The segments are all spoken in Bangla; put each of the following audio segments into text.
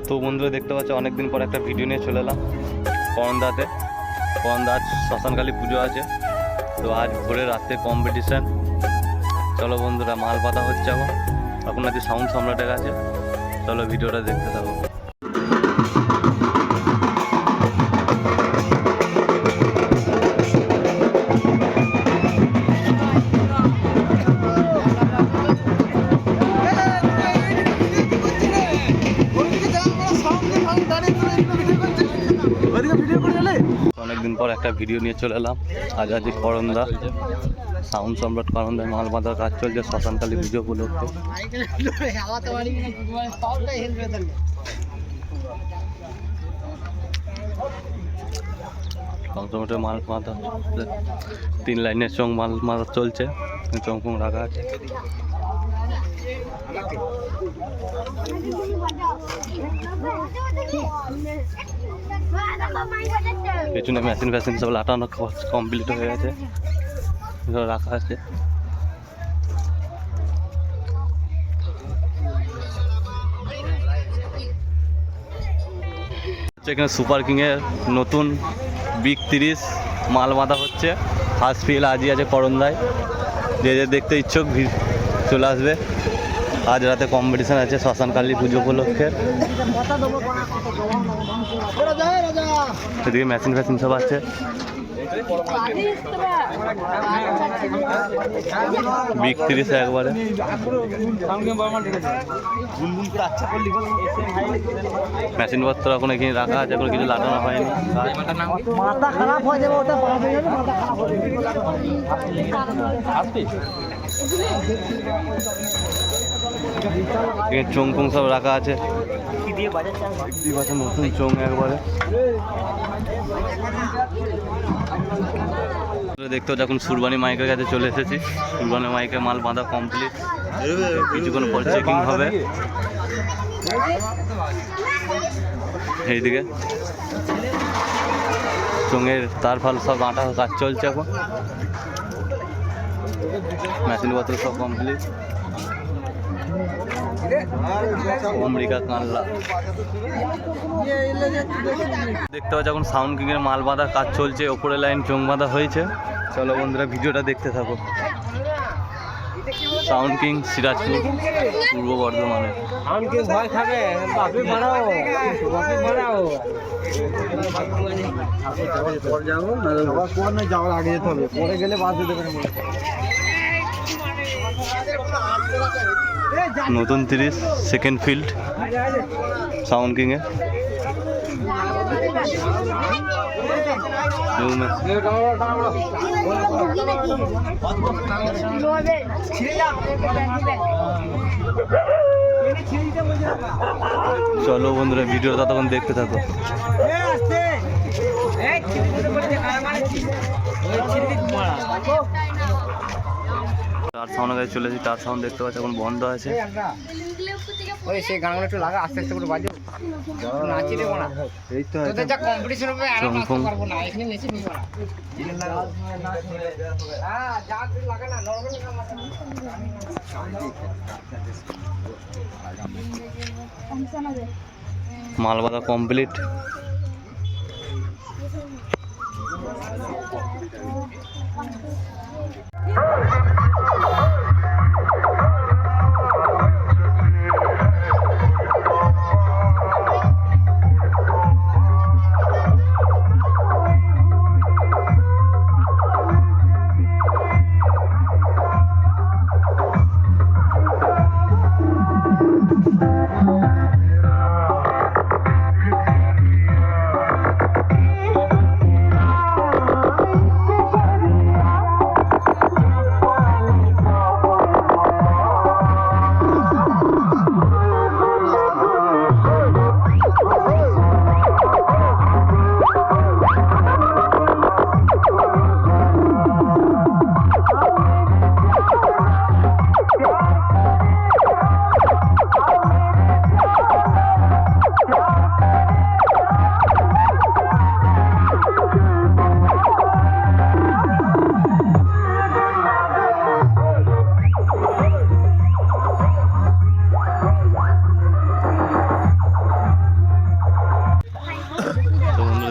তো বন্ধুরা দেখতে পাচ্ছ অনেকদিন পর একটা ভিডিও নিয়ে চলে এলাম করন্দাতে। করন্দা আজ শ্মশানকালী পুজো আছে, তো আজ ভোরে রাতে কম্পিটিশান। চলো বন্ধুরা, মাল পাতা হচ্ছে এখন আজ সাউন্ড সম্রাটের কাছে। চলো ভিডিওটা দেখতে থাকো। অনেকদিন পর একটা ভিডিও নিয়ে চলে এলাম। আজ করন্দা সাউন্ড সম্রাট করন্দায় মাল বাঁধার কাজ চলছে শ্মশানকালী পুজো উপলক্ষে। মাল বাঁধা 3 লাইনের চোখ মাল মাথা চলছে, চোখ রাখা আছে। পেছনে মেশিন ফ্যাশিন সব লাটানো কমপ্লিট হয়ে গেছে, রাখা আছে। এখানে সুপার কিং এর নতুন বিগ 30 মাল বাঁধা হচ্ছে। ফার্স্ট ফিল আজই আছে করন্দায়। যে দেখতে ইচ্ছুক চলে আসবে। আজ রাতে কম্পিটিশান আছে শ্মশানকালী পুজো উপলক্ষে। সেদিকে মেশিন ফ্যাশিন সব আছে। বিগ 30 একবারে মেশিন পত্র এখন এখানে রাখা আছে, এখন কিছু লাগানো হয়নি। মাথা খারাপ হয়ে যাবে ওটা, চোং ফোং সব রাখা আছে। নতুন চোং একবারে দেখতে হচ্ছে। এখন সুরবানি মাইকের কাছে চলে এসেছি। সুরবানি মাইকে মাল বাঁধা কমপ্লিট, কিছুক্ষণ পর চেকিং হবে। এইদিকে চোঙের তার ফাল সব আটা কাজ চলছে। এখন মেশিন পত্র সব কমপ্লিট। অমরিকা কানলা দেখতে পাচ্ছ। এখন সাউন্ড কিং এর মাল বাঁধা কাজ চলছে, ওপরে লাইন চোং বাঁধা হয়েছে। চলো বন্ধুরা ভিডিওটা দেখতে থাকো। সাউন্ড কিং সিরাজপুর, পূর্ব বর্ধমানে। যাওয়ার আগে যেতে হবে, পরে গেলে বাস দিতে পারে। নতুন 30 সেকেন্ড ফিল্ড সাউন্ড কিং এ। চলো বন্ধুরা ভিডিওটা তখন দেখতে থাকো। টার সাউন্ড কাছে চলে এসেছি। টার সাউন্ড দেখতে পাচ্ছি এখন বন্ধ আছে। ওই সেই গানগুলো একটু লাগা, আস্তে আস্তে করে বাজো। নাচি দেবো না, এই তো তোদের যা কম্পিটিশন হবে আর নাচতে পারবো না, এখানে নেচে নিব না। হ্যাঁ যা তুই লাগা না নরমাল মাল বাঁধা কমপ্লিট।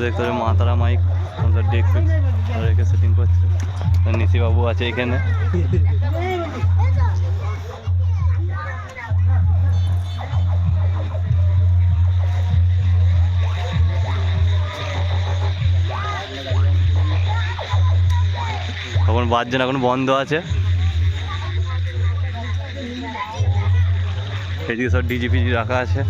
দেখতে হবে মা তারা মাইক আমাদের ডেক রেখে সেটিং করছে। নিশিবাবু আছে এখানে। এখন বাজছে না, এখন বন্ধ আছে। এদিকে সব ডিজি ফিজি রাখা আছে।